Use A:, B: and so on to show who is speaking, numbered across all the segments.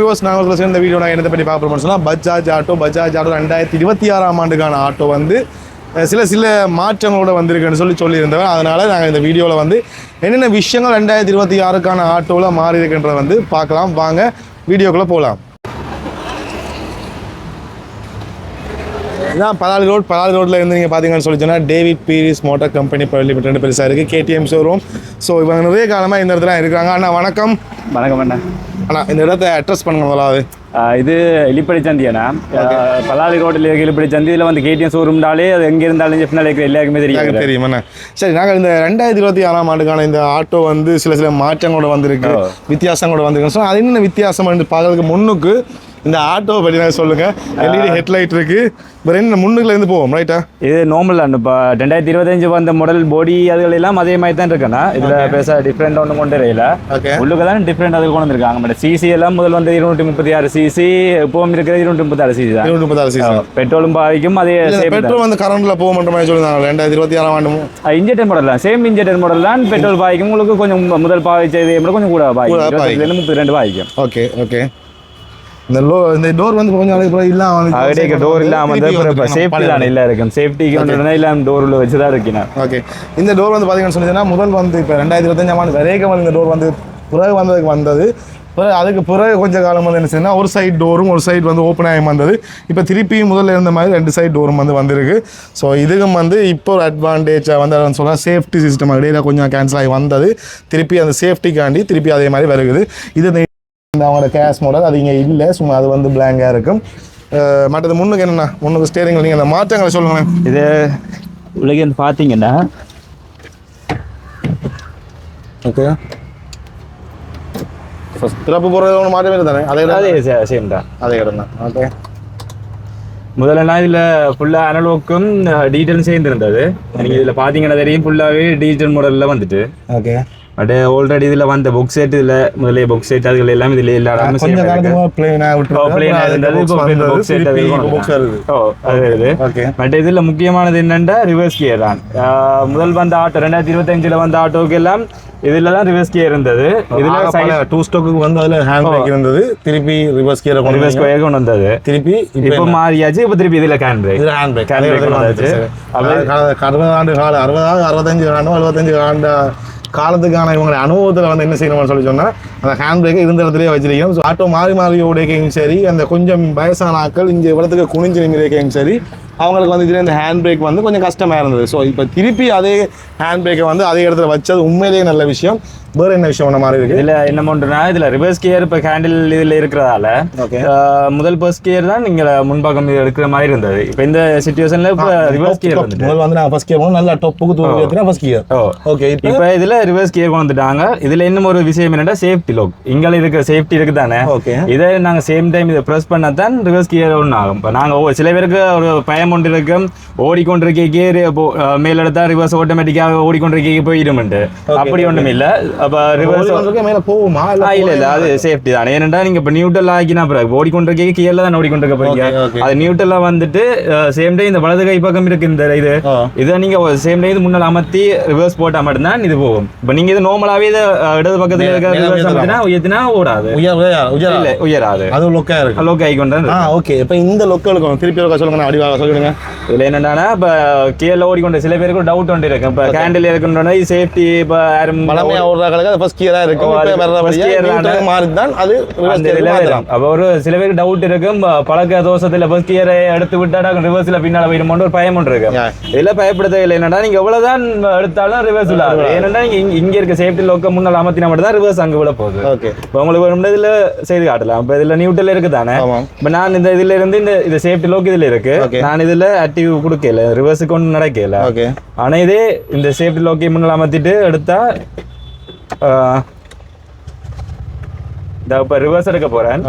A: Viewers நாங்கள் சேர்ந்த video நான் என்னத்தை பற்றி பார்க்க போகிறோம்னு சொன்னால் பஜாஜ் ஆட்டோ 2026 ஆண்டுக்கான ஆட்டோ வந்து சில மாற்றங்களோட வந்திருக்குன்னு சொல்லியிருந்தவர். அதனால் நாங்கள் இந்த வீடியோவில் வந்து என்னென்ன விஷயங்கள் 2026க்கான ஆட்டோவில் மாறி இருக்குன்றதை வந்து பார்க்கலாம். வாங்க வீடியோக்குள்ளே போகலாம். இதான் பலாலி ரோட்டில் இருந்து நீங்கள் பார்த்தீங்கன்னு சொல்லிச்சோன்னா David Peiris motor company limited பெருசாக இருக்குது, KTM ஷோரூம். ஸோ இவங்க நிறைய காலமாக இந்த இடத்துல இருக்காங்க. அண்ணா வணக்கம்.
B: வணக்கம் அண்ணா.
A: அண்ணா இந்த இடத்த அட்ரஸ் பண்ணுங்க முதலாவது.
B: இது இலிப்படி சந்தி அண்ணா. பலாலி ரோட்டில் இருக்க இலிப்படி சந்தியில் வந்து KTM ஷோரூம்னாலே அது எங்கே இருந்தாலும் ஜெஃப்னால் இருக்கிற எல்லாருக்குமே தெரியும்
A: அண்ணா. சரி, நாங்கள் இந்த 2026 ஆண்டுக்கான இந்த ஆட்டோ வந்து சில மாற்றங்களோட வந்திருக்கு, வித்தியாசங்களோட வந்திருக்கு. ஸோ அது என்ன வித்தியாசம் வந்து பார்க்கறதுக்கு முன்னுக்கு இந்த ஆட்டோவை பற்றி நான் சொல்லுங்கள். LED ஹெட்லைட் இருக்குது, இப்போ ரெண்டு முன்னுக்குலேருந்து போவோம் ரைட்டா? இது
B: நார்மல் அண்ணா. இப்போ 2025 வந்த மாடல் பாடி அதுகள் எல்லாம் அதே மாதிரி தான் இருக்குண்ணா. இதில் பேச டிஃப்ரெண்ட் ஒன்றும் கொண்டு வரையில உள்ளுக்கு தான் டிஃப்ரெண்ட் அது கொண்டு வந்துருக்காங்க. பட் சிசி எல்லாம் முதல் வந்து 236 சிசி, இப்போவும் இருக்கிறது 236 சிசி தான். 236 சிசி பெட்ரோலும் பாதிக்கும். அதே
A: பெட்ரோல் வந்து கரண்ட்ல போக மாட்டோம் மாதிரி சொல்லுவாங்க. 2026 ஆண்டு
B: இன்ஜெக்டர் மாடல் தான், சேம் இன்ஜெக்டர் மாடல் தான். பெட்ரோல் பாதிக்கும் உங்களுக்கு கொஞ்சம் முதல் பாதிச்சது கொஞ்சம் கூட பாதிக்கும், 32 பாதிக்கும்.
A: Okay okay. இந்த டோர் வந்து கொஞ்சம் நாளைக்கு இல்லாம
B: வந்து டோர் இல்லாம வந்து சேஃப்டி தான் இல்ல இருக்கும். சேஃப்டிக்கு இல்லாம டோர் உள்ள வச்சு தான் இருக்கணும்.
A: ஓகே. இந்த டோர் வந்து பாத்தீங்கன்னு சொன்னீங்கன்னா முதல் வந்து இப்போ 2025 ஆண்டு வரைக்கும் இந்த டோர் வந்து பிறகு வந்தது. அதுக்கு பிறகு கொஞ்சம் காலம் வந்து என்ன செய்யணும், ஒரு சைடு டோரும் ஒரு சைடு வந்து ஓப்பன் ஆகி வந்தது. இப்போ திருப்பியும் முதல்ல இருந்த மாதிரி 2 சைடு டோரும் வந்து வந்திருக்கு. ஸோ இதுக்கும் வந்து இப்போ ஒரு அட்வான்டேஜாக வந்து சொன்னால் சேஃப்டி சிஸ்டம் இடையில கொஞ்சம் கேன்சல் ஆகி வந்தது. திருப்பி அந்த சேஃப்டிக்காண்டி திருப்பி அதே மாதிரி வருகுது. இது அவங்களோட கேஷ் மாடல் அது இங்கே இல்லை, சும்மா அது வந்து பிளாங்காக இருக்கும். மற்றது முன்னுக்கு என்னென்னா, முன்னுக்கு ஸ்டேரிங்கில் நீங்கள் அந்த மாற்றங்களை சொல்லுங்களேன்.
B: இது உலக பார்த்தீங்கன்னா
A: ஓகே ஃபஸ்ட் திறப்பு போகிறது ஒன்று மாற்றமே தானே, அதே
B: சேம் தான்,
A: அதே இடம் தான். ஓகே.
B: முதல்ல இதில் ஃபுல்லாக அனலோக்கும் டீட்டெயிலும் சேர்ந்துருந்தது. நீங்கள் இதில் பார்த்தீங்கன்னா தெரியும், ஃபுல்லாகவே டிஜிட்டல் மாடலில் வந்துட்டு.
A: ஓகே.
B: பட் ஆல்ரெடி இதில் வந்த புக் செட், இதில் முதலே புக் செட் அதுகள் எல்லாம் இதில் இல்லாமல் அது பட் இதில் முக்கியமானது என்னென்னா ரிவர்ஸ் கியர் தான். முதல் வந்த ஆட்டோ 2025 வந்த ஆட்டோக்கு எல்லாம் இதில் தான் ரிவர்ஸ் கியர் இருந்தது. இதில்
A: 2 ஸ்டோக்கு வந்து அதில் ஹேண்ட் பிரேக் இருந்தது, திருப்பி ரிவர்ஸ் கியர்
B: கொண்டு வந்தது. திருப்பி இப்போ மாறியாச்சு, இப்போ திருப்பி இதில் ஹேண்ட் பிரேக் வந்தாச்சு.
A: 60 ஆண்டு காலம் 65 ஆண்டோ 75 ஆண்டு காலத்துக்கான இவங்க அனுபவத்தில் வந்து என்ன செய்யணும்னு சொல்லி சொன்னால் அந்த ஹேண்ட் பிரேக்கை இருந்த இடத்துலேயே வச்சிருக்கோம். ஸோ ஆட்டோ மாறி ஓடைக்கையும் சரி, அந்த கொஞ்சம் வயசான ஆட்கள் இந்த இடத்துக்கு குனிஞ்சு நிமிரைக்கையும் சரி, அவங்களுக்கு வந்து இதில் இந்த ஹேண்ட் பிரேக் வந்து கொஞ்சம் கஷ்டமாக இருந்தது. ஸோ இப்போ திருப்பி அதே ஹேண்ட் பிரேக்கை வந்து அதே இடத்துல வச்சது உண்மையிலேயே நல்ல விஷயம். வேறு என்ன விஷயம் பண்ண மாதிரி இருக்குது
B: இதில் என்ன பண்ணுறோன்னா, இதில் ரிவர்ஸ் கியர் இப்போ ஹேண்டில் இதில் இருக்கிறதால முதல் ஃபர்ஸ்ட் கியர் தான் நீங்கள் முன்பக்கம் எடுக்கிற மாதிரி இருந்தது. இப்போ இந்த சிச்சுவேஷனில் இப்போ ரிவர்ஸ் கியர்
A: முதல் வந்து நான் ஃபர்ஸ்ட் கியர் நல்லா டொப்புக்கு தூக்கி ஃபர்ஸ்ட் கியர். ஓகே.
B: இப்போ இதில் ரிவர்ஸ் கியர் கொண்டு வந்துட்டாங்க. இதில் இன்னும் ஒரு விஷயம் என்னென்னா சேஃப்டி லோக். இங்கே இருக்க சேஃப்டி இருக்குது தானே.
A: ஓகே.
B: இதை நாங்கள் சேம் டைம் இதை ப்ரெஸ் பண்ணால் தான் ரிவர்ஸ் கியர் ஒன்று ஆகும். இப்போ நாங்கள் சில பேருக்கு ஒரு பயம் ஒன்று இருக்கும், ஓடிக்கொண்டிருக்கே கியர் மேலெடுத்தா ரிவர்ஸ் ஆட்டோமேட்டிக்காக ஓடிக்கொண்டிருக்கே போயிடுமெண்டு. அப்படி ஒன்றும் இல்லை. அப்போ ரிவர்ஸ்
A: மேலே போகுமா?
B: இல்லை அது சேஃப்டி தான். ஏன்னா நீங்கள் இப்போ நியூட்ரல் ஆகினா பிறகு ஓடிக்கொண்டிருக்கே கியர்ல தான் ஓடிக்கொண்டிருக்க போறீங்க. அது நியூட்ரல்ல வந்துட்டு சேம் டைம் இந்த வலது கை பக்கம் இருக்கு இந்த இதை நீங்க சேம் டைம் முன்னாள் அமர்த்தி ரிவர்ஸ் போட்டா மட்டும்தான் இது போகும். இப்போ நீங்க இது நார்மலாவே இதை இடது பக்கத்துல இருக்க ரிவர்ஸ் அமர்த்தினா உயர்த்தினா ஓடாது, உயராது.
A: அது லொக்கா இருக்கு,
B: லொக் ஆகிக்கொண்டு.
A: ஓகே. இப்போ இந்த லொக்கலுக்கு திருப்பி சொல்லுங்க, அடிவாக சொல்லுங்க.
B: இதுல என்னன்னா, இப்போ கியர்ல ஓடிக்கொண்டு சில பேருக்கு டவுட் ஒன்று இருக்கு. இப்போ கேண்டில் இருக்குன்ற சேஃப்டி இப்போ யாரும்
A: கியரா இருக்கும்.
B: அப்ப ஒரு சில பேருக்கு டவுட் இருக்கும், பழக்க தோஷத்துல ஃபர்ஸ்ட் கியரை எடுத்து விட்டாடா ரிவர்ஸ்ல பின்னால போயிடுமோன்னு ஒரு பயம் ஒன்று இருக்கு. இதுல பயப்படுத்த இல்லை. என்னன்னா, நீங்க எவ்வளவுதான் எடுத்தாலும் ரிவர்ஸ் இல்ல. ஏன்னா நீங்க இங்க இருக்க சேஃப்டி லோக்க முன்னாள் அமர்த்தினா மட்டும் தான் ரிவர்ஸ் அங்க விட போகுது. உங்களுக்கு ஒரு இதுல செய்து காட்டலாம். இப்ப இதுல நியூட்ரல் இருக்கு தானே. இப்ப நான் இந்த இதுல இருந்து இந்த சேஃப்டி லோக் இதுல இருக்கு. நான் இதுல ஆக்டிவ் கொடுக்கல, ரிவர்ஸுக்கு ஒன்றும் நடக்கல. ஆனா இதே இந்த சேஃப்டி லோக்கை முன்னாள் அமர்த்திட்டு எடுத்தா இப்போ ரிவர்ஸ் எடுக்க போறேன்.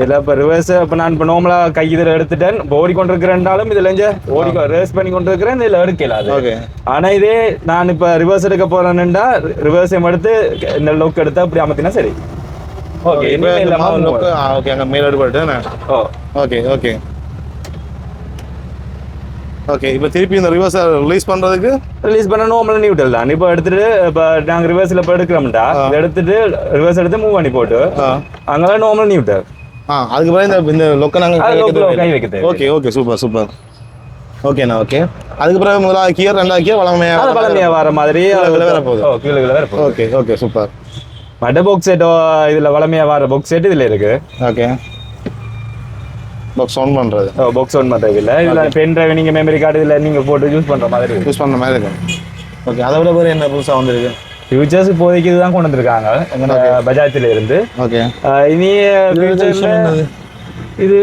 B: இதில் இப்போ ரிவர்ஸ் இப்போ நான் இப்போ நார்மலாக கை இதில் எடுத்துட்டேன். இப்போ ஓடிக்கொண்டிருக்கிறேன்டாலும் இதில் ரேஸ் பண்ணி கொண்டு இருக்கிறேன், இதில் எடுக்கல அது. ஆனால் இதே நான் இப்போ ரிவர்ஸ் எடுக்க போறேன்டா ரிவர்ஸ் எடுத்து இந்த லோக் எடுத்தா அப்படி அமர்த்தினா சரி. ஓகே.
A: ஓகே. அங்கே மேல் எடுப்பட்டு. Okay okay. ஓகே இப்போ திருப்பி இந்த ரிவர்ஸை ரிலீஸ் பண்ணுறதுக்கு
B: ரிலீஸ் பண்ண நார்மல் நியூட்ரல் தான். இப்போ எடுத்துட்டு இப்போ நாங்கள் ரிவர்ஸில் இப்போ எடுக்கிறோம்டா, எடுத்துட்டு ரிவர்ஸ் எடுத்து மூவ் பண்ணி போட்டு அங்கெல்லாம் நார்மல் நியூட்ரல்.
A: அதுக்கு பிறகு இந்த லொக்கை நாங்கள்
B: கை வைக்கிறது.
A: ஓகே சூப்பர் ஓகேண்ணா. ஓகே அதுக்கு பிறகு முதலாவது கியர் ரெண்டாவது கியர்
B: வளமையாக வர மாதிரி
A: வேற போகுது.
B: கீழே வேற போகுது.
A: Okay super.
B: மட்ட பாக்ஸ் செட் இதில் வளமையாக வர பாக்ஸ் செட் இதில் இருக்கு.
A: ஓகே பாக்ஸ் ஆன் பண்ணுறது.
B: பாக்ஸ் ஆன் பண்ணுறது இல்லை, இதில் பென் டிரைவ் நீங்கள் மெமரி கார்டு இதில் நீங்கள் போட்டு யூஸ் பண்ணுற மாதிரி
A: இருக்கும். ஓகே அதை விட வேறு என்ன புதுசாக வந்துருக்கு?
B: ஃபியூச்சர்ஸ் இப்போதைக்கு இதுதான் கொண்டு வந்திருக்காங்க எங்களோட பஜாஜ்ல இருந்து.
A: ஓகே
B: இனி இது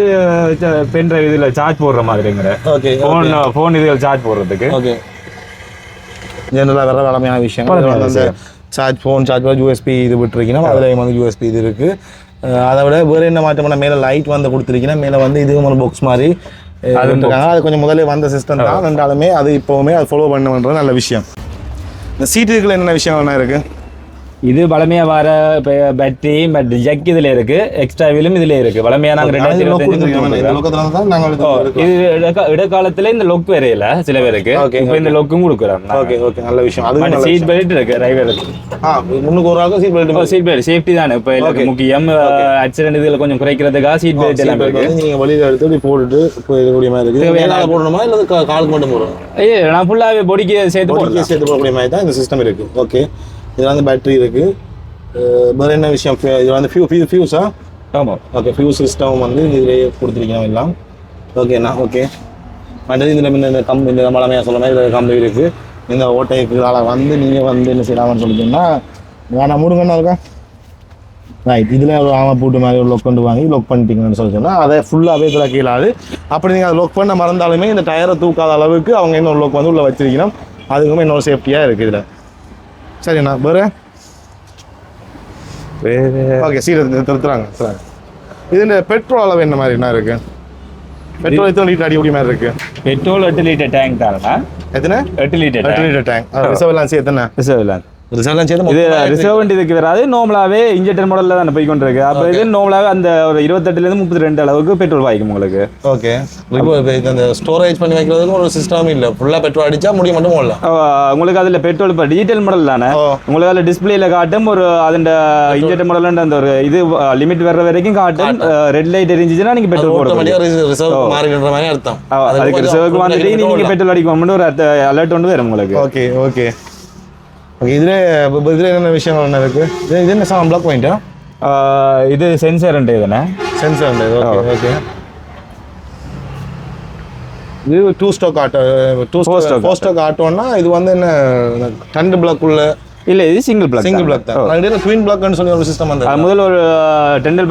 B: பென் டிரைவ் இதில் சார்ஜ் போடுற மாதிரிங்கிற ஃபோன் இதில் சார்ஜ் போடுறதுக்கு.
A: ஓகே ஜெனரலாக வேற வளமையான விஷயம் அந்த சார்ஜ் ஃபோன் சார்ஜ் போட யூஎஸ்பி இது விட்டுருக்கீங்கன்னா அதில் வந்து யூஎஸ்பி இது இருக்குது. அதை விட வேறு என்ன மாற்றம் பண்ண மேலே லைட் வந்து கொடுத்துருக்கீங்கன்னா மேலே வந்து இதுவும் ஒரு பாக்ஸ் மாதிரி அது கொஞ்சம் முதலே வந்த சிஸ்டம் தான். ரெண்டாலுமே அது இப்போவுமே அது ஃபாலோ பண்ணுறது நல்ல விஷயம். இந்த சீட்டுக்குள்ள என்னென்ன விஷயம் இருக்குது?
B: இது வளமையாக வர பேட்டரி ஜக் இதில் இருக்கு, எக்ஸ்ட்ரா வீலும் இதில் இருக்கு. வளமையாக நாங்கள் 2025 இது இடைக்காலத்தில் இந்த லொக் வரையில சில பேருக்கு இப்போ இந்த லொக்கும் கொடுக்குறோம்.
A: நல்ல விஷயம். அது
B: சீட் பெல்ட் இருக்கு டிரைவருக்கு.
A: முன்னுக்கு ஒரு ஆகும்
B: சீட் பெல்ட் சேஃப்டி தானே இப்போ எல்லாருக்கும் முக்கியம். ஆக்சிடென்ட் இதில் கொஞ்சம் குறைக்கிறதுக்காக சீட் பெல்ட் எல்லாம் இருக்கு.
A: நீங்கள் வழியில் எடுத்து போட்டுட்டு போயிடக்கூடிய மாதிரி இருக்குது. மேலே போடணுமா இல்லை காலுக்கு மட்டும் போடணும்?
B: நான் ஃபுல்லாகவே பொடிக்கு சேர்த்து
A: போடக்கூடிய மாதிரி தான் இந்த சிஸ்டம் இருக்குது. ஓகே இதில் வந்து பேட்டரி இருக்குது. வேறு என்ன விஷயம்? இதில் வந்து ஃபியூஸா?
B: ஆமாம்.
A: ஓகே ஃபியூஸ் சிஸ்டம் வந்து இதிலே கொடுத்துருக்கோம் எல்லாம். ஓகேண்ணா. ஓகே மற்றது இதில் இந்த மலமையாக சொல்ல மாதிரி இதில் கம்பி இருக்குது. இந்த ஓட்டைக்கு வந்து நீங்கள் வந்து என்ன செய்யலாம்னு சொல்லிட்டீங்கன்னா வேணா மூடுங்கண்ணா இருக்கா ரைட். இதில் ஒரு ஆமை பூட்டு மாதிரி ஒரு லொக் கொண்டு வாங்கி லொக் பண்ணிட்டீங்கன்னு சொல்லி சொன்னால் அதை ஃபுல்லாகவே இதில் கீழாது. அப்படி நீங்கள் அதை லொக் பண்ண மறந்தாலுமே இந்த டயரை தூக்காத அளவுக்கு அவங்க இன்னொரு லொக் வந்து உள்ளே வச்சிருக்கணும். அதுக்குமே இன்னொரு சேஃப்டியாக இருக்குது இதில். சரிண்ணா வேறு ஓகே சீரை திருத்துறாங்க. இது இந்த பெட்ரோல் அளவு என்ன மாதிரி என்ன இருக்குது? பெட்ரோல் எத்தனை லிட்டர் அடிக்கடி மாதிரி இருக்குது?
B: பெட்ரோல் 8 லிட்டர் டேங்க் தானே.
A: எத்தனை?
B: 8 லிட்டர்
A: டேங்க். ரிசர்வ்லாம் சேர்த்து என்ன?
B: ரிசர்வ்லாம் இது ரிசர்வ் இதுக்கு வராது. நார்மலாகவே இன்ஜெக்டர் மாடலில் தான் போய் கொண்டு இருக்கு. அப்போ இது நார்மலாக அந்த ஒரு 28 32 அளவுக்கு பெட்ரோல் வாய்க்கும் உங்களுக்கு.
A: ஓகே இந்த ஸ்டோரேஜ் பண்ணி வைக்கிறதுக்கு ஒரு சிஸ்டம் இல்லை. ஃபுல்லாக பெட்ரோல் அடிச்சா முடிய மட்டும் போடலாம்
B: உங்களுக்கு. அதில் பெட்ரோல் இப்போ டிஜிட்டல் மாடல் தானே. உங்களுக்கு அதில் டிஸ்பிளேல காட்டும் ஒரு அதோட இன்ஜெக்டர் மாடல் அந்த ஒரு இது லிமிட் வர்ற வரைக்கும் காட்டும். ரெட் லைட் எரிஞ்சிச்சுன்னா நீங்கள் பெட்ரோல் போடுறது
A: ரிசர்வ் மாறிடுற மாதிரி அர்த்தம்.
B: அதுக்கு ரிசர்வுக்கு வந்துட்டு நீங்கள் பெட்ரோல் அடிக்கணும்னு ஒரு அலர்ட் ஒன்று வரும் உங்களுக்கு.
A: ஓகே ஓகே ஓகே இதில் என்னென்ன விஷயம் என்ன இருக்குது? இது என்ன சார் பிளாக் பாயிண்டா?
B: இது சென்சார் தானே.
A: சென்சார் ஓகே ஓகே இது 2 ஸ்டாக் ஆட்டோ 4 ஸ்டாக் ஆட்டோன்னா இது வந்து என்ன 2 பிளாக் உள்ள
B: இல்லை இது சிங்கிள் பிளாக்
A: தான். ட்வின் பிளாக்னு சொல்லி ஒரு சிஸ்டம் வந்தது.
B: முதல்ல ஒரு டெண்டல்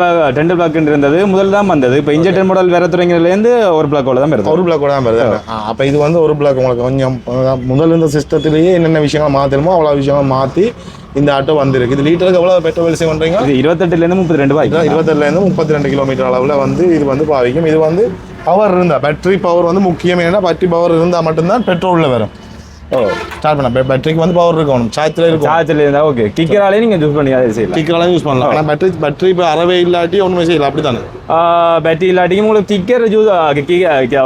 B: பிளாக் இருந்தது முதல்ல தான் வந்தது. இப்போ இன்ஜெக்டர் மாடல் வேற துறைங்கிறதுலேருந்து ஒரு பிளாக்கோட தான் வருது.
A: ஒரு பிளாக்கோட தான் வருது. அப்போ இது வந்து ஒரு பிளாக் உங்களுக்கு கொஞ்சம் முதல் இந்த சிஸ்டத்திலேயே என்னென்ன விஷயங்கள் மாற்றணுமோ அவ்வளோ விஷயங்கள் மாற்றி இந்த ஆட்டோ வந்துருக்கு. இது லிட்டருக்கு எவ்வளோ பெட்ரோல் சேவ் பண்ணுறீங்க?
B: இது 28 32 ரூபாய்.
A: 28 32 கிலோமீட்டர் அளவில் வந்து இது வந்து பாவிக்கும். இது வந்து பவர் இருந்தால் பேட்டரி பவர் வந்து முக்கியம். ஏன்னா பேட்டரி பவர் இருந்தால் மட்டும்தான் பெட்ரோலில் வரும். ஸ்டார்ட் பண்ண பேட்டரிக்கு வந்து பவர் இருக்கணும். சார்ஜில் இருக்கும்.
B: சார்ஜில் இருந்தால் ஓகே. கிக்கராலே நீங்கள் யூஸ் பண்ணி அதை செய்யலாம்.
A: கிக்கராலே யூஸ் பண்ணலாம். ஆனால் பேட்டரி இப்போ அறவே இல்லாட்டி ஒன்றுமே செய்யலாம். அப்படி தானே
B: பேட்டரி இல்லாட்டியும் உங்களுக்கு கிக்கர் யூஸ்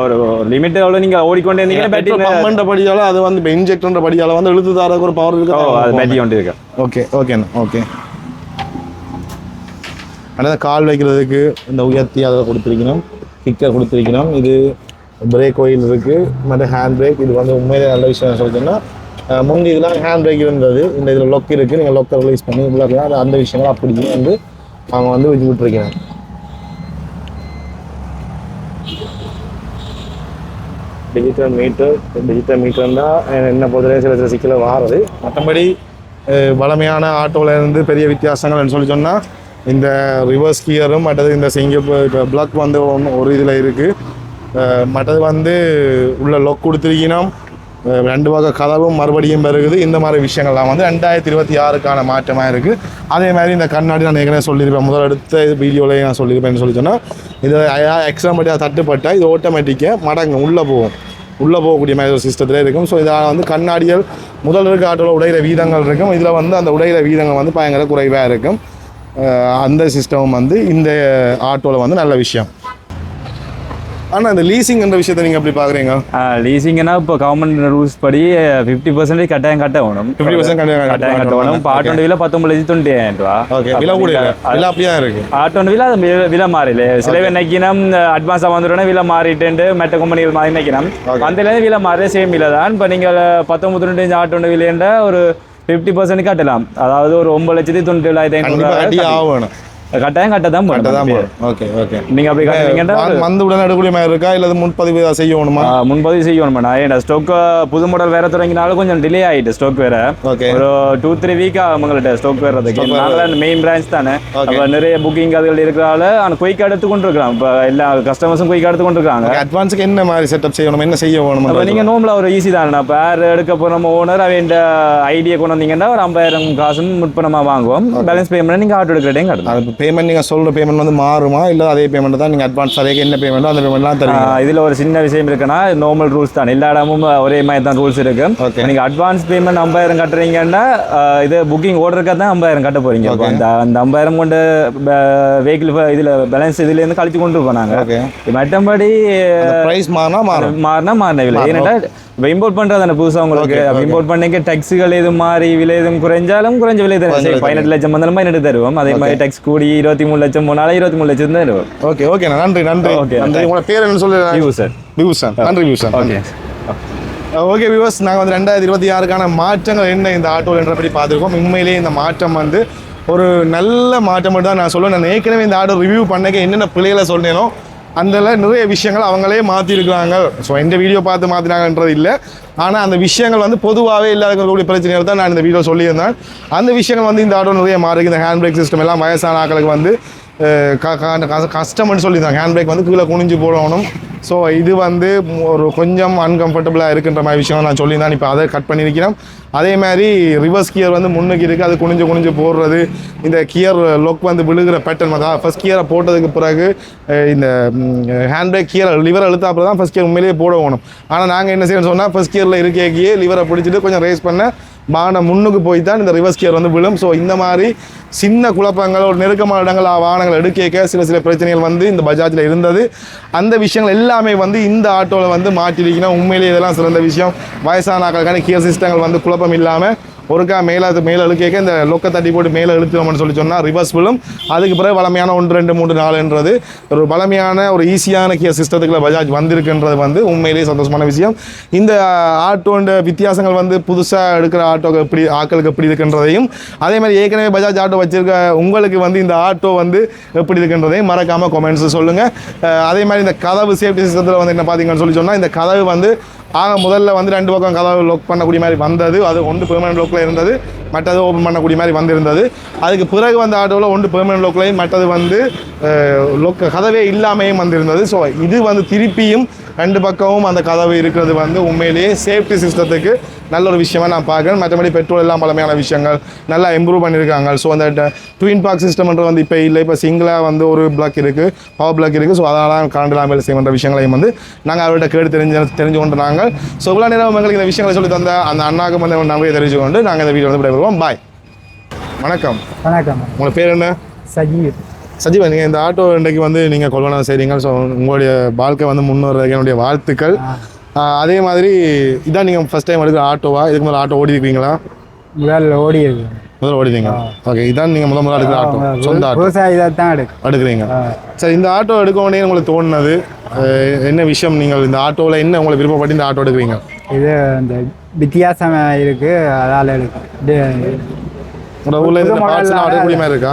B: ஒரு லிமிட் எவ்வளோ நீங்கள் ஓடிக்கொண்டே இருந்தீங்கன்னா பேட்டரி
A: பம்பன்ற படியால் அது வந்து இப்போ இன்ஜெக்டர்ன்ற படியால் வந்து இழுத்து தரக்கு ஒரு பவர் இருக்கு.
B: அது பேட்டரி கொண்டு இருக்கு.
A: ஓகேண்ணா ஓகே. ஆனால் கால் வைக்கிறதுக்கு இந்த உயர்த்தி அதை கொடுத்துருக்கணும். கிக்கர் கொடுத்துருக்கணும். இது பிரேக் ஆயில் இருக்குது. மற்ற ஹேண்ட் பிரேக். இது வந்து உண்மையிலே நல்ல விஷயம் சொல்லிட்டோன்னா முந்தி இதெல்லாம் ஹேண்ட் பிரேக் இருந்தது. இந்த இதில் லொக் இருக்குது. நீங்கள் லொக்கை ரிலீஸ் பண்ணி உள்ளே அந்த விஷயங்கள் அப்படியே வந்து அவங்க வந்து வச்சு விட்டுருக்கிறாங்க. டிஜிட்டல் மீட்டர் தான் என்ன பொறுத்தவரை சில சிக்கலை வாரது. மற்றபடி வளமையான ஆட்டோவில் இருந்து பெரிய வித்தியாசங்கள்னு சொல்லி சொன்னால் இந்த ரிவர்ஸ் கியரும் மற்றது இந்த இப்போ பிளாக் வந்து ஒரு இதில் இருக்குது. மற்றது வந்து உள்ள லொக் கொடுத்துருக்கணும். 2 வகை கதவும் மறுபடியும் பெருகுது. இந்த மாதிரி விஷயங்கள்லாம் வந்து 2026க்கான மாற்றமாக இருக்குது. அதே மாதிரி இந்த கண்ணாடி நான் ஏற்கனவே சொல்லியிருப்பேன். முதல் எடுத்த வீடியோவில் நான் சொல்லியிருப்பேன்னு சொல்லி சொன்னால் இது எக்ஸ்ட்ரா மட்டும் தட்டுப்பட்டால் இது ஆட்டோமேட்டிக்காக மடங்கு உள்ளே போகக்கூடிய மாதிரி ஒரு சிஸ்டத்தில் இருக்கும். ஸோ இதில் வந்து கண்ணாடிகள் முதல் இருக்க ஆட்டோவில் உடையிற வீதங்கள் இருக்கும். இதில் வந்து அந்த உடையிற வீதங்கள் வந்து பயங்கர குறைவாக இருக்கும். அந்த சிஸ்டம் வந்து இந்த ஆட்டோவில் வந்து நல்ல விஷயம். ஆனால் இந்த லீசிங்ன்ற விஷயத்தை நீங்கள் எப்படி பார்க்குறீங்க?
B: லீசிங்னா இப்போ கவர்மெண்ட் ரூல்ஸ் படி 50% கட்டாயம் கட்ட வேணும்.
A: 50%
B: கட்டாயம் கட்ட வேணும். இப்போ ஆட்டோண்ட விலை 19,90,000 ரூபா.
A: ஓகே, விலை கூட இல்லை, விலை அப்படியே இருக்கு.
B: ஆட்டோண்ட விலை அது விலை மாறில சில பேர் நினைக்கணும் அட்வான்ஸாக வந்துட்டோன்னா விலை மாறிட்டு மெட்ட கம்பெனிகள் மாதிரி நினைக்கணும். வந்ததுலேருந்து விலை மாறே சேம் விலை தான். இப்போ நீங்கள் 19,95 ஆட்டோண்ட விலைன்ற ஒரு 50% கட்டலாம். அதாவது ஒரு 9,97,500 கட்டாயம் கட்டதான் போகணும்.
A: Okay okay.
B: நீங்க அப்படி கட்டுறீங்கன்னா
A: வந்து உடனே எடுக்கக்கூடிய மாதிரி இருக்கா இல்லை முன்பதிவு செய்யணுமா?
B: முன்பதிவு செய்யணுமா? ஏன்னா ஸ்டாக் புது மாடல் வேற தொடங்கினாலும் கொஞ்சம் டிலே ஆயிட்டு. ஸ்டாக் வேற ஒரு 2-3 வீக் அவங்கள்ட்ட ஸ்டாக் வர்றதுக்கு. மெயின் பிரான்ச் தானே, அப்ப நிறைய புக்கிங் அதுகள் இருக்கிறால அந்த குயிக் எடுத்து கொண்டு இருக்கலாம். இப்போ எல்லா கஸ்டமர்ஸும் குயிக் எடுத்து கொண்டு இருக்காங்க.
A: அட்வான்ஸுக்கு என்ன மாதிரி செட்டப் செய்யணும், என்ன செய்ய வேணும்?
B: நீங்க நோம்பல ஒரு ஈஸி தானே. இப்போ யார் எடுக்க போகிற ஓனர் அவன் ஐடியா கொண்டு வந்தீங்கன்னா ஒரு 50,000 காசும் முற்பணமா வாங்குவோம். பேலன்ஸ் பேமெண்ட் நீங்க ஆட்டோ எடுக்கிறதையும் கட்டணும்.
A: பேமெண்ட் நீங்கள் சொல்கிற பேமெண்ட் வந்து மாறுமா இல்லை அதே பேமெண்ட் தான் நீங்கள் அட்வான்ஸ் அதே என்ன பேமெண்ட்டோ அந்த பேமெண்ட்லாம் தருவீங்க?
B: இதில் ஒரு சின்ன விஷயம் இருக்குன்னா நார்மல் ரூல்ஸ் தான், எல்லா இடமும் ஒரே மாதிரி தான் ரூல்ஸ் இருக்கு. நீங்கள் அட்வான்ஸ் பேமெண்ட் 50,000 கட்டுறீங்கன்னா இது புக்கிங் ஓர்டருக்கு தான் 50,000 கட்ட போறீங்க. அந்த 50,000 கொண்டு வெஹிக்கிள் இதில் பேலன்ஸ் இதுலேருந்து கழிச்சு கொண்டு இருக்கோம் நாங்கள். மற்றபடி
A: ப்ரைஸ்
B: மாறினவில்லை. ஏன்னா இப்போ இம்போர்ட் பண்ணுறது புதுசாக உங்களுக்கு இம்போர்ட் பண்ணிக்க டேக்ஸுகள் எது மாறி விலை எதுவும் குறைஞ்சாலும் குறைஞ்ச விலை தருவோம். 18 லட்சம் வந்தாலும் 18 தருவோம். அதே மாதிரி டேக்ஸ் கூடி 23 லட்சம் போனாலும் 23 லட்சம் தான் தருவோம்.
A: ஓகே ஓகே, நன்றி நன்றி. ஓகே, உங்களோட பேர் என்ன சொல்லுங்க? வியூசன். நன்றி வியூசன். ஓகே ஓகே வியூவர்ஸ், நாங்கள் வந்து 2026க்கான மாற்றங்கள் என்ன இந்த ஆட்டோவில் என்றபடி பார்த்துருக்கோம். உண்மையிலேயே இந்த மாற்றம் வந்து ஒரு நல்ல மாற்றம் மட்டும் தான் நான் சொல்லுவேன். நான் ஏற்கனவே இந்த ஆட்டோ ரிவ்யூ பண்ணக்க என்னென்ன பிள்ளைகளை சொன்னேனோ அதில் நிறைய விஷயங்கள் அவங்களே மாற்றிருக்கிறாங்க. ஸோ இந்த வீடியோ பார்த்து மாற்றினாங்கன்றது இல்லை, ஆனால் அந்த விஷயங்கள் வந்து பொதுவாகவே இல்லாதக்கூடிய பிரச்சனைகள் தான் நான் இந்த வீடியோ சொல்லியிருந்தேன். அந்த விஷயங்கள் வந்து இந்த ஆட்டோ நிறைய மாறிருக்கு. இந்த ஹேண்ட் பிரேக் சிஸ்டம் எல்லாம் வயசான ஆட்களுக்கு வந்து கஷ்டம்னு சொல்லியிருந்தாங்க. ஹேண்ட் பிரேக் வந்து கீழே குனிஞ்சு போடணும். ஸோ இது வந்து ஒரு கொஞ்சம் அன்கம்ஃபர்டபுளாக இருக்குன்ற மாதிரி விஷயம் நான் சொல்லியிருந்தேன். இப்போ அதை கட் பண்ணியிருக்கிறேன். அதே மாதிரி ரிவர்ஸ் கியர் வந்து முன்னுக்கு இருக்குது, அது குனிஞ்சு போடுறது. இந்த கியர் லொக் வந்து விழுகிற பேட்டர்ன் வந்து ஃபஸ்ட் கியரை போட்டதுக்கு பிறகு இந்த ஹேண்ட் பிரேக் கியர் லிவர் அழுத்தாப்புல தான் ஃபஸ்ட் கியர் உண்மையிலேயே போடணும். ஆனால் நாங்கள் என்ன செய்யணும்னு சொன்னால் ஃபஸ்ட் கியரில் இருக்கேக்கியே லிவரை பிடிச்சிட்டு கொஞ்சம் ரேஸ் பண்ண வாகனம் முன்னுக்கு போய் தான் இந்த ரிவர்ஸ் கியர் வந்து விழும். ஸோ இந்த மாதிரி சின்ன குழப்பங்கள், ஒரு நெருக்கமான இடங்கள் வாகனங்கள் எடுக்க சில பிரச்சனைகள் வந்து இந்த பஜாஜில் இருந்தது. அந்த விஷயங்கள் எல்லாமே வந்து இந்த ஆட்டோவில் வந்து மாற்றிருக்கணும். உண்மையிலேயே இதெல்லாம் சிறந்த விஷயம். வயசான ஆட்களுக்கான கியர் சிஸ்டங்கள் வந்து குழப்பம் இல்லாமல் ஒருக்கா மேலே இழுக்க இந்த லொக்கை தட்டி போட்டு மேலே இழுத்துறோம்னு சொன்னால் ரிவர்ஸ் விழும். அதுக்கு பிறகு பலமையான 1, 2, 3, 4ன்றது ஒரு பலமையான ஒரு ஈஸியான கியர் சிஸ்டத்துக்குள்ள பஜாஜ் வந்திருக்குன்றது வந்து உண்மையிலேயே சந்தோஷமான விஷயம். இந்த ஆட்டோன்ற வித்தியாசங்கள் வந்து புதுசாக எடுக்கிற ஆட்டோக்கு எப்படி ஆட்களுக்கு எப்படி இருக்குன்றதையும், அதே மாதிரி ஏற்கனவே பஜாஜ் ஆட்டோ வச்சிருக்க உங்களுக்கு வந்து இந்த ஆட்டோ வந்து எப்படி இருக்குன்றதையும் மறக்காமல் கமெண்ட்ஸ் சொல்லுங்கள். அதே மாதிரி இந்த கதவு சேஃப்டி சிஸ்டத்தில் வந்து என்ன பார்த்தீங்கன்னு சொன்னால் இந்த கதவு வந்து முதல்ல வந்து 2 பக்கம் கதவு லாக் பண்ணக்கூடிய மாதிரி வந்தது. அது ஒன்று பெர்மனன்ட் லாக்கில் இருந்தது, மற்றது ஓப்பன் பண்ணக்கூடிய மாதிரி வந்திருந்தது. அதுக்கு பிறகு வந்து ஆட்டோவில் ஒன்று பெர்மனன்ட் லாக்லையும் மற்றது வந்து கதவே இல்லாமையும் வந்திருந்தது. ஸோ இது வந்து திருப்பியும் 2 பக்கமும் அந்த கதவு இருக்கிறது வந்து உண்மையிலேயே சேஃப்டி சிஸ்டத்துக்கு நல்ல ஒரு விஷயமாக நான் பார்க்குறேன். மற்றபடி பெட்ரோல் எல்லாம் பலமையான விஷயங்கள் நல்லா இம்ப்ரூவ் பண்ணியிருக்காங்க. ஸோ அந்த ட்வின் பார்க் சிஸ்டம்ன்றது வந்து இப்போ இல்லை, இப்போ சிங்கிளாக வந்து ஒரு பிளாக் இருக்குது, பவர் பிளாக் இருக்குது. ஸோ அதனால் கரண்ட் இல்லாமல் செய்கின்ற விஷயங்களையும் வந்து நாங்கள் அவர்கிட்ட கேட்டு தெரிஞ்சு கொண்டு நாங்கள் ஸோ இவ்வளோ நேரம் உங்களுக்கு இந்த விஷயங்களை சொல்லி தந்த அந்த அண்ணாவுக்கு வந்து நம்பிக்கை தெரிஞ்சு கொண்டு நாங்கள் இந்த வீடியோ வந்து விடைபெறுவோம். பாய். வணக்கம்.
C: வணக்கம்.
A: உங்கள் பேர் என்ன? சஜீவா. நீங்கள் இந்த ஆட்டோ இன்றைக்கு வந்து நீங்கள் கொள்வனம் செய்கிறீங்க. ஸோ உங்களுடைய வாழ்க்கை வந்து முன்னேறதுக்கு என்னுடைய வாழ்த்துக்கள். அதே மாதிரி இதான் நீங்கள் ஃபஸ்ட் டைம் எடுக்கிற ஆட்டோவா? இதுக்கு முதல்ல ஆட்டோ ஓடி இருக்கீங்களா?
C: முதல்ல
A: ஓடிடுங்க. ஓகே, இதான் நீங்கள் முதல்ல எடுக்கிற ஆட்டோ? சொந்த ஆட்டோ
C: தான் எடுக்கிறீங்க.
A: சரி, இந்த ஆட்டோ எடுக்க உடனே உங்களுக்கு தோணுனது என்ன விஷயம்? நீங்கள் இந்த ஆட்டோவில் என்ன உங்களுக்கு விருப்பப்பட்டு இந்த ஆட்டோ எடுக்கிறீங்க?
C: இது இந்த வித்தியாசமாக இருக்குது, அதால் எடுக்கு.
A: உங்களோட ஊரில் இந்த பார்ட்ஸ்லாம் எடுக்கக்கூடிய மாதிரி இருக்கா?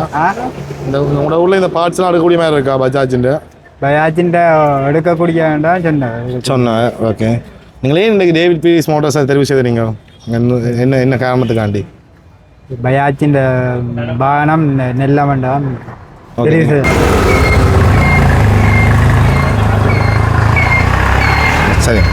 A: உங்களோட ஊரில் இந்த பார்ட்ஸ்லாம் எடுக்கக்கூடிய மாதிரி இருக்கா பஜாஜிൻ്റെ
C: எடுக்கக்கூடிய
A: சொன்னேன். ஓகே, நீங்களே இன்றைக்கு டேவிட் பீரிஸ் மோட்டார்ஸை தெரிவு செய்தீங்க என்ன காரணத்துக்காண்டி?
C: பஜாஜிൻ്റെ வாகனம் நல்ல வேண்டாம்.
A: சரி.